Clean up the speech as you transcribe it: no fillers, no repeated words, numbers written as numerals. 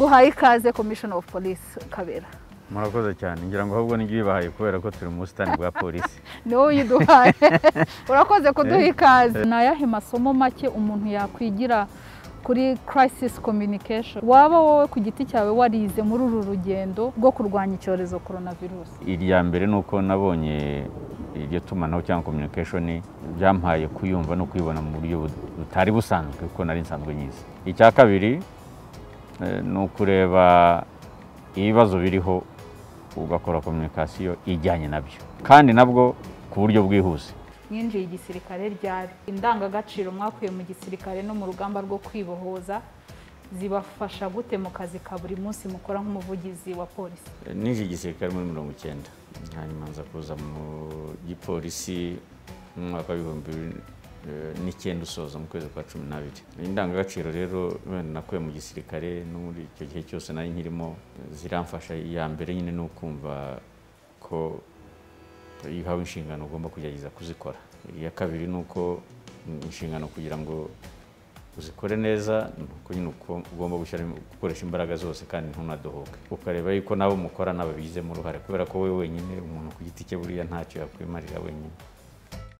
tuguhaye ikaze Commissioner of Police Kabera. Murakoze cyane ngira ngo ahubwo ngiye bahaye kubera ko turi mu busitani bwa polisi. No yiduhaye. Urakoze kuduha ikaze. Nayahe masomo make umuntu yakwigira kuri crisis communication waba wowe ku giti cyawe warize muri uru rugendo rwo kurwanya icyorezo coronavirus? Irya mbere nuko nabonye iryo tumanaho cyangwa communication byampaye kuyumva no kwibona mu buryo butari busanzwe kuko nari nsanzwe nyizi. Icya kabiri no kureba ibibazo biriho ugakora communication ijyanye nabyo kandi nabwo ku buryo bwihuse. Mwinjiye igisirikare ryari indangagaciro mwakuye mu gisirikare no mu rugamba rwo kwibohoza zibafasha gute mu kazi ka buri munsi mukora nk'umuvugizi wa polisi? Nije igisirikare muri 19 hanyuma nza kuza mu gipolisi mu mwaka wa 2009 usoza mu kwezi kwa 12. Indangagaciro rero nakuye mu gisirikare no muri icyo gihe cyose nari nkirimo ziramfasha. Ya mbere nyine no kumva ko ihawe inshingano ugomba kugerageza kuzikora. Iya kabiri nuko inshingano kugira ngo uzikore neza nuko nyine ugomba gukoresha imbaraga zose kandi ntunadohoke ukareba yuko nabo mukora nababizemo uruhare kubera ko wewe wenyine umuntu ku giti cye buriya ntacyo yakwimarira wenyine.